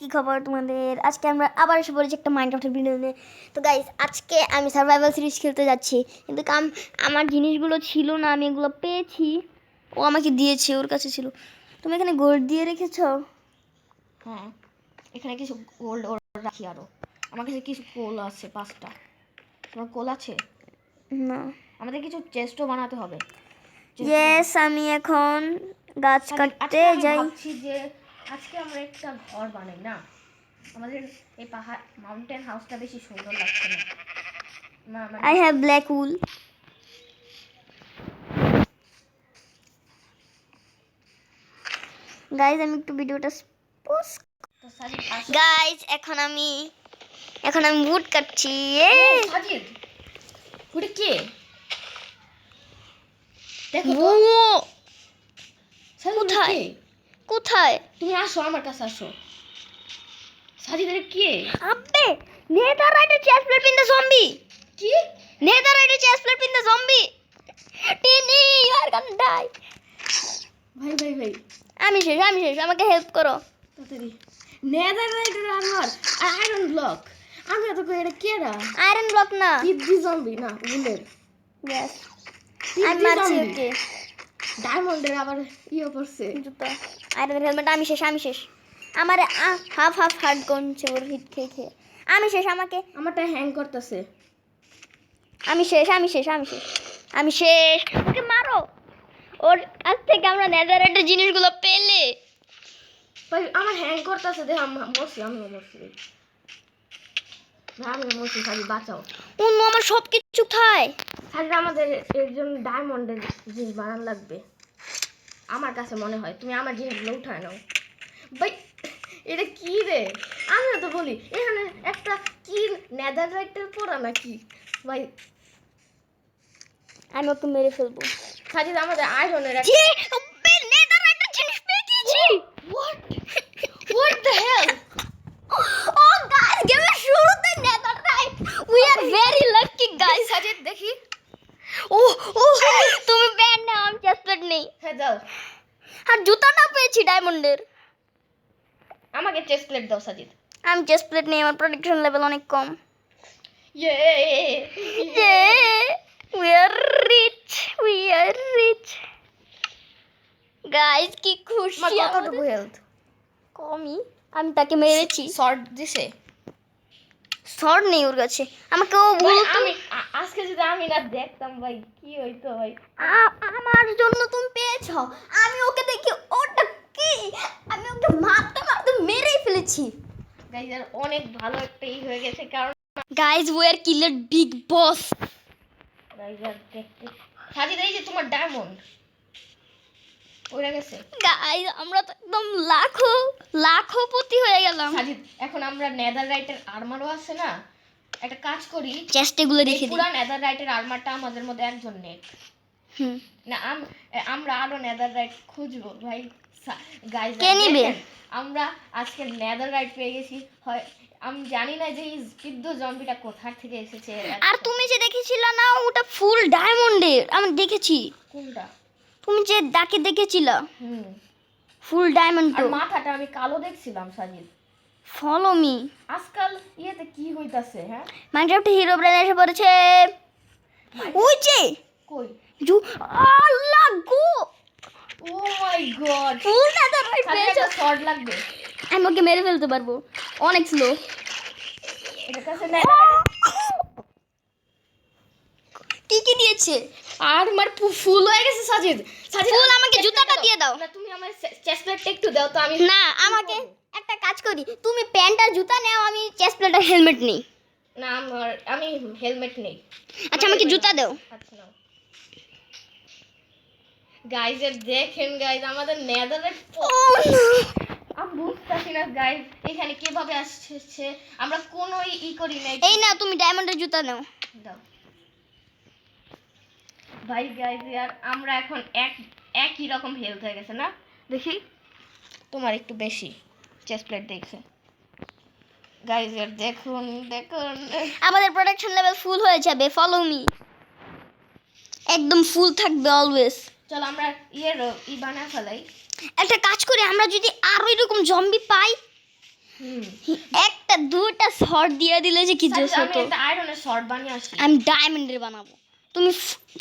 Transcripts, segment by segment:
কি খবর তোমাদের? আজকে আমরা আবার এসে পড়েছি একটা মাইনক্রাফটের ভিডিও নিয়ে। তো গাইস, আজকে আমি সার্ভাইভাল সিরিজ খেলতে যাচ্ছি, কিন্তু আমার জিনিসগুলো ছিল না, আমি এগুলো পেয়েছি। ও আমাকে দিয়েছে, ওর কাছে ছিল। তুমি এখানে গোল্ড দিয়ে রেখেছো? হ্যাঁ, এখানে কিছু গোল্ড রাখি। আরো আমার কাছে কিছু কোল আছে 5টা। তোমার কোল আছে? না। আমাদের কিছু চেস্টও বানাতে হবে। ইয়েস, আমি এখন গাছ কাটতে যাই। ভাবছি যে আজকে আমরা একটা ঘর বানাই না। আমাদের এই পাহাড় মাউন্টেন হাউসটা বেশি সুন্দর লাগছে না। I have black wool. Guys, আমি একটু ভিডিওটা পোস্ট। গাইজ, এখন আমি উড কাটছি। সাজিদ, ওটা কে? দেখো কোথায় কোথায়? তুমি আসো, আমার কাছে আসো। সাজিদ, এটা কে? আব্বে, নেদাররাইটের chest plate in the zombie. কি? নেদাররাইটের chest plate in the zombie. Tiny, you are gonna die. ভাই ভাই ভাই, আমি শেষ, আমাকে হেল্প করো তাড়াতাড়ি। নেদাররাইটের আর্মার, আয়রন ব্লক। আমি তো কই এটা কেডা? আয়রন ব্লক না, পিদ্দি জম্বি না, উলের। यस আমি পিদ্দি মারছি জম্বি। ওকে। ডায়মন্ডের আবার ইয়ে করছে। জুতা, আয়রন হেলমেট। আমি শেষ। আমারে হাফ হার্ট করছে ওর হিট খেয়ে। আমি শেষ, আমারটা হ্যাং করতেছে। আমি শেষ। ওকে মারো। ওর কাছ থেকে আমরা নেদাররাইটের জিনিসগুলো পেলে। ভাই আমার হ্যাং করতেছে, দেখ আমি মরছি। সাজি বাঁচাও। অন্য আমার সব কিছু খায়। সাজি, আমাদের এর জন্য ডায়মন্ডের জিনিস বানানো লাগবে আমার কাছে মনে হয়। তুমি আমার জিনিসগুলো উঠায় নাও। ভাই এটা কি রে? আমি তো বলি এখানে একটা কি নেদাররাইটের পড়া নাকি? ভাই আমি ওকে মেরে ফেলবো। সাজি, আমাদের আয়রনের নেদাররাইটের জিনিস পেয়ে গেছি। What the hell? Oh guys, গেমের শুরুতে নেদাররাইট। We are very lucky guys. Sajid দেখি। ও তুমি ব্যান্ড নাও, আমি চেস্টপ্লেট নেই। হ্যাঁ দাও। আর জুতা না পেয়েছি ডায়মন্ডের। আমাকে চেস্ট প্লেট দাও সাজিদ। আমি চেস্টপ্লেট নেই, আমার প্রোটেকশন লেভেল অনেক কম। ইয়ে We are rich. Guys, কি খুশি। কতটুকু হেলথ? কমই। আমি তাকে মেরেছি। শর্ট দিছে? শর্ট নেই ওর কাছে। আমাকে ও আমি আজকে যদি আমি না দেখতাম ভাই, কি হইতো ভাই। আমার জন্য তুমি পেয়েছো। আমি ওকে দেখি ওটা কি, আমি ওকে মারতে মেরেই ফেলেছি। গাইস, আর অনেক ভালো একটা হয়ে গেছে, কারণ guys, we are killer big boss. Guys আর দেখতে সাজিদ, এই যে তোমার ডায়মন্ড ওইটা গেছে। গাইস, আমরা তো একদম লাখপতি হয়ে গেলাম। সাজিদ, এখন আমরা নেদাররাইটের আর্মারও আছে না, একটা কাজ করি, চেস্টগুলো রেখে দিই। পুরো নেদাররাইটের আর্মারটা আমাদের মধ্যে একজন নেক না। আমরা আরো নেদাররাইট খুঁজবো ভাই। গাইস, কে নিবে? আমরা আজকে নেদাররাইট পেয়ে গেছি। হয় আমি জানি না যে এই স্পিড জম্বিটা কোথা থেকে এসেছে। আর তুমি যে দেখেছিলা না, ওটা ফুল ডায়মন্ডের। আমি দেখেছি। কোনটা? তুমি যে ডাকে দেখেছিলা, ফুল ডায়মন্ড। আর মাথাটা আমি কালো দেখছিলাম। Sajid, follow me. আজকাল ইয়েতে কি হইতাছে? হ্যাঁ, মাইনক্রাফট হিরো ব্রেন এসে পড়েছে। ওই যে কই? আল্লাহ গো, ও মাই গড, ফুল নেদাররাইট পেয়েছো। শর্ট লাগবে। আমি ওকে মেরে ফেলতে পারবো, অনেক স্লো। এটা কাছে কি দিয়েছে? আর আমার ফুল হয়ে গেছে। সাজিদ, ফুল আমাকে জুতাটা দিয়ে দাও। না, তুমি আমার চেস্ট প্লেটটা একটু দাও তো। আমি না, আমাকে একটা কাজ করি, তুমি প্যান্ট আর জুতা নাও, আমি চেস্ট প্লেট আর হেলমেট নেই। না, আমি হেলমেট নেই। আচ্ছা, আমাকে জুতা দাও। আচ্ছা নাও। গাইস, দেখেন গাইস, আমাদের নেদাররাইট। আমি বুঝতেছি না গাইস, এখানে কিভাবে আসছে। আমরা কোনো করি নাই। এই না, তুমি ডায়মন্ডের জুতা নাও। দাও ভাই। গাইস, আর আমরা এখন একই রকম হেলথ হয়ে গেছে না? দেখি তোমার একটু বেশি চেস্ট প্লেট দেখছে। গাইস, দেখুন আমাদের প্রোটেকশন লেভেল ফুল হয়ে যাবে। ফলো মি, একদম ফুল থাকবে অলওয়েজ। চলো আমরা বানা ফেলাই। একটা কাজ করি, আমরা যদি আরো এরকম জম্বি পাই, হুম একটা দুটা শর্ট দিয়ে দিলে যে কি জোস আমি হতো। একটা আয়রনের শর্ট বানিয়ে আসি। আমি ডায়মন্ডের বানাবো, তুমি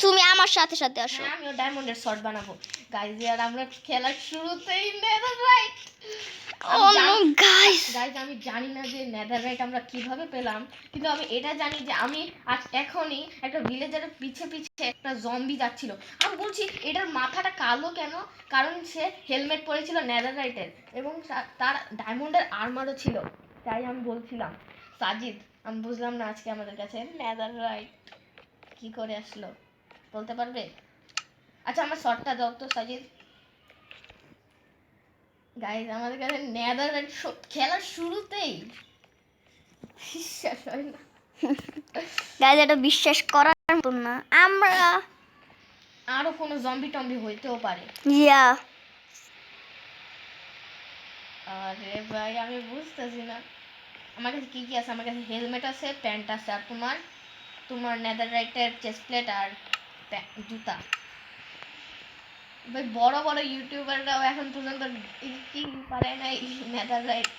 তুমি আমার সাথে সাথে আসো। হ্যাঁ আমিও ডায়মন্ডের শর্ট বানাবো। গাইজ আর আমরা খেলার শুরুতেই নেদাররাইট। ও নো গাইস, গাইজ আমি জানি না যে নেদাররাইট আমরা কিভাবে পেলাম, কিন্তু আমি এটা জানি যে আমি আজ এখনই একটা ভিলেজারের পিছে পিছে একটা জম্বি যাচ্ছিল। আমি বলছি এটার মাথাটা কালো কেন, কারণ সে হেলমেট পরেছিল নেদাররাইটের এবং তার ডায়মন্ডের আর্মারও ছিল। তাই আমি বলছিলাম সাজিদ, আমি বুঝলাম না আজকে আমাদের কাছে নেদাররাইট কি করে আসলো, বলতে পারবে? আচ্ছা আমার শর্টটা দাও তো সাজিদ। গাইজ আমাদের কাছে নেদারল্যান্ড খেলার শুরুতেই বিশ্বাস হয় না। গাইস এটা বিশ্বাস করার মতো না। আমরা আরো কোনো জম্বি টম্বি হইতেও পারে। ইয়া আরে ভাই আমি বুঝতেছি না আমার কাছে কি কি আছে। আমার কাছে হেলমেট আছে, প্যান্ট আছে, আর তোমার তোমার নেদাররাইটের চেস্ট প্লেট আর জুতা। ভাই বড় বড় ইউটিউবাররাও এখন পর্যন্ত কি পারে না এই নেদাররাইট,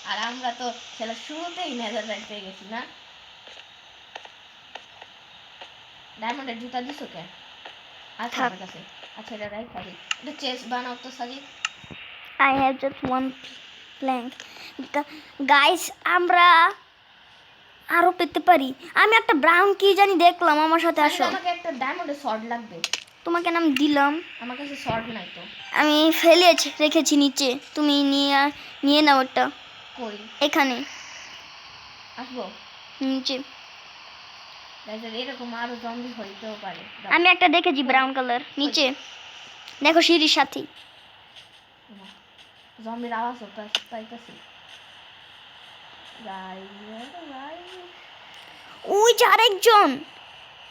আর আমরা তো খেলার শুরুতেই নেদাররাইট পেয়ে গেছি না। ডায়মন্ডের জুতা দিছো কে? আচ্ছা আমার কাছে। আচ্ছা এটা রাইট খালি এটা চেস্ট বানাও তো Sajid. I have just one plank. Guys আমরা আরো পেতে পারি। আমি একটা ব্রাউন কি জানি দেখলাম, আমার সাথে সাজিদ আসো। আমাকে একটা ডায়মন্ডের শর্ট লাগবে। তোমাকে নাম দিলাম, আমার কাছে শর্ট নাই তো। আমি ফেলে রেখেছি নিচে, তুমি নিয়ে নাও ওটা। কই এখানে আসবো? নিচে গাইজ এরকম আরো জম্বি হইতেও পারে। আমি একটা দেখেছি ব্রাউন কালার নিচে, দেখো সিঁড়ির সাথেই। জম্বির আওয়াজ পাইতেছি। গাইজ ওই যে আরেকজন।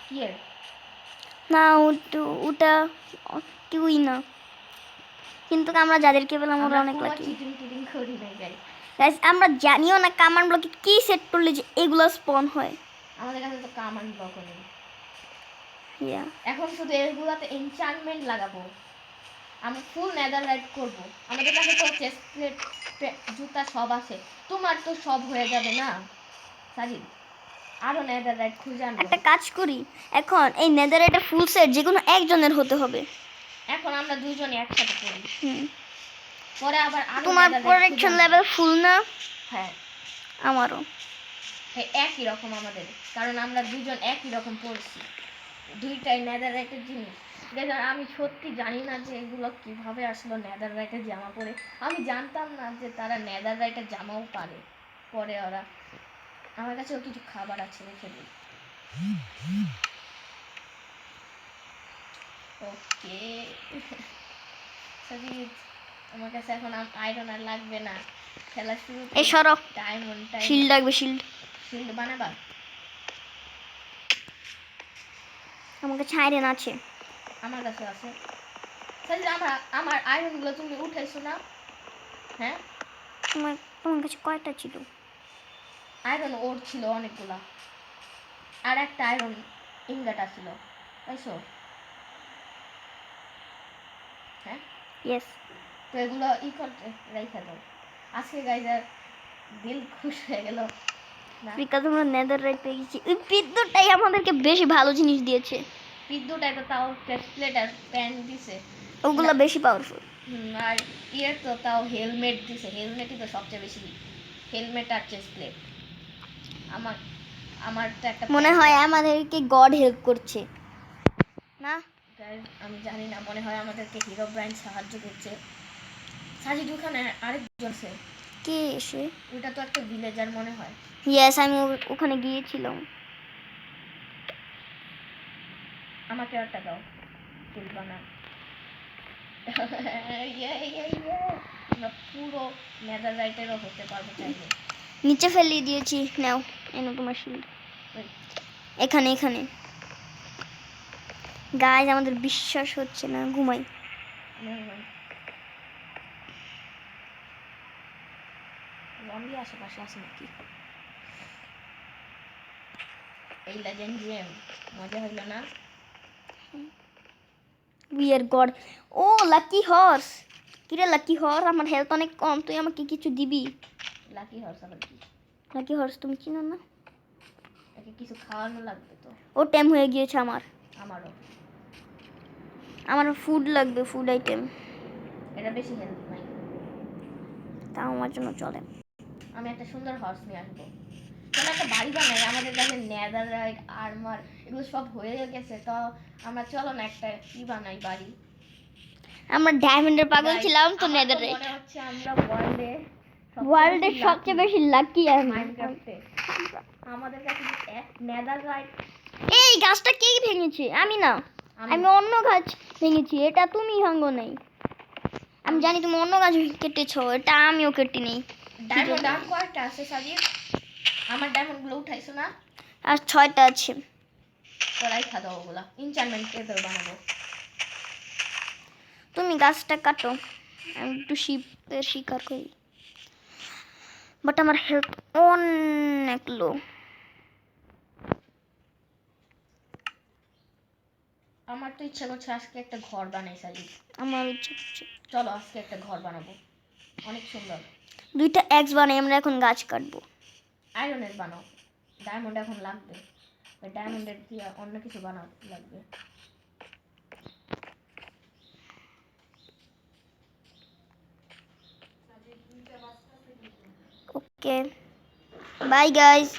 কি এর? না ওটা কেউই না, কিন্তু আমরা যাদেরকে পেলাম ওরা অনেক লাকি। চিটিং টিটিং করি নাই গাইজ। গাইস আমরা জানিও না কামান ব্লকে কি সেট করলে যে এগুলো স্পন হয়। আমাদের কাছে তো কামান ব্লক নেই। ইয়া এখন শুধু এগুলাতে এনচান্টমেন্ট লাগাবো। আমরা ফুল নেদারলাইট করব। আমাদের কাছে তো চেস্ট প্লেট জুতা সব আছে, তোমার তো সব হয়ে যাবে না সাজিদ? আরো নেদারলাইট খুঁজে আনবো। একটা কাজ করি, এখন এই নেদার এটা ফুল সেট যে কোনো একজনের হতে হবে। এখন আমরা দুইজনে একসাথে করি, হুম, পরে আবার আরো তোমার netherite প্রোটেকশন খুঁজে আনবো। লেভেল ফুল না? হ্যাঁ আমারও। হ্যাঁ একই রকম আমাদের, কারণ আমরা দুজন একই রকম পড়ছি, দুইটাই নেদাররাইটের জিনিস। দেখুন আমি সত্যি জানি না যে এগুলো কিভাবে আসলো নেদাররাইটের জামা পরে। আমি জানতাম না যে তারা নেদাররাইটের জামাও পারে। পরে ওরা, আমার কাছেও কিছু খাবার আছে রেখে দিই। ওকে সজিদ, আমার কাছে এখন আয়রন আর লাগবে না। খেলা শুরু এই সরো, ডায়মন্ড শিল্ড লাগবে, শিল্ড। শিল্ড বানাবা? আমার কাছে আয়রন আছে। আমার কাছে আছে। তাহলে আমার আয়রন গুলো তুমি উঠাইছো না? হ্যাঁ তোমার কাছে কয়টা ছিল? আয়রন ওর ছিল অনেকগুলা, আর একটা আয়রন ইনগট ছিল, তাইছো? হ্যাঁ ইয়েস। তো এগুলো করতে রেখে দাও। আজকে গাইজার দিল খুশ হয়ে গেল না? বিকজ আমরা নেদাররাইট পেয়ে গেছি। ওই বিদ্যুৎটাই আমাদেরকে বেশি ভালো জিনিস দিয়েছে। বিদ্যুৎ একটা তাও চেস্ট প্লেট আর প্যান্ট দিছে। ওগুলো বেশি পাওয়ারফুল। আর ইয়ের তো তাও হেলমেট দিছে, হেলমেটই তো সবচেয়ে বেশি। হেলমেট আর চেস্ট প্লেট। আমার আমার তো একটা মনে হয় আমাদেরকে গড হেল্প করছে না? Guys, আমি জানি না, মনে হয় আমাদেরকে হিরো ব্র্যান্ড সাহায্য করছে। সাজিদ ওখানে আরেকজন আছে, কে এসে? ওটা তো একটা ভিলেজার মনে হয়। ইয়েস, আমি ওখানে গিয়েছিলাম। আমাকে একটা দাও, ফুল বানা। আমরা পুরো নেদাররাইটেরও হতে পারবো চাইলে। নিচে ফেলিয়ে দিয়েছি, নাও এনো তোমার শিল্ড। এখানে এখানে। গাইজ আমাদের বিশ্বাস হচ্ছে না, ঘুমাই। জম্বি আশেপাশে আছে নাকি? এই লেজেন্ড গেম মজা হইলো না? We are god. Oh lucky horse. কিরে লাকি হর্স, আমার হেলথ অনেক কম, তুই আমাকে কিছু দিবি? লাকি হর্স আবার কি? নাকি হর্স তুমি চিনো না? একে কিছু খাওয়ানো লাগবে তো। ও টাইম হয়ে গিয়েছে আমার। আমারও। আমার ফুড লাগবে, ফুড আইটেম। এটা বেশি হেলদি নাই। তাও আমার জন্য চলে। আমি একটা সুন্দর হর্স নিয়ে আসবো। চলো একটা বাড়ি বানাই, আমাদের কাছে নেদাররাইট আর্মার এগুলো সব হয়ে গেছে, তো আমরা চলো না একটা কি বানাই বাড়ি। আমরা ডায়মন্ডের পাগল Guys, ছিলাম তো আমার নেদাররাইট। মনে হচ্ছে আমরা ওয়ার্ল্ডের সবচেয়ে বেশি লাকি আমি। মাইনক্রাফটে আমাদের কাছে নেদাররাইট। এই গাছটা কে ভেঙেছে? আমি না, আমি অন্য গাছ ভেঙেছি, এটা তুমি ভাঙো নাই। আমি জানি তুমি অন্য গাছ কেটেছো, এটা আমিও কেটে নেই। ডায়মন্ড আর কয়টা আছে সাজিদ? আমার ডায়মন্ড গুলো উঠাইছো না? আর 6টা আছে। তো রাইখা দাও ওগুলা, এনচান্টমেন্ট টেবিল বানাবো। তুমি গাছটা কাটো, আমি একটু শিপের শিকার করি। বাট আমার হেলথ অনেক লো। আমার তো ইচ্ছা করছে আজকে একটা ঘর বানাই সাজিদ। আমার ইচ্ছে করছে চলো আজকে একটা ঘর বানাবো, অনেক সুন্দর। 2টা এক্স বানাই, আমরা এখন গাছ কাটবো। আয়রনের বানাও, ডায়মন্ড এখন লাগবে, ডায়মন্ডের দিয়ে অন্য কিছু বানাও লাগবে। ওকে, বাই গাইস।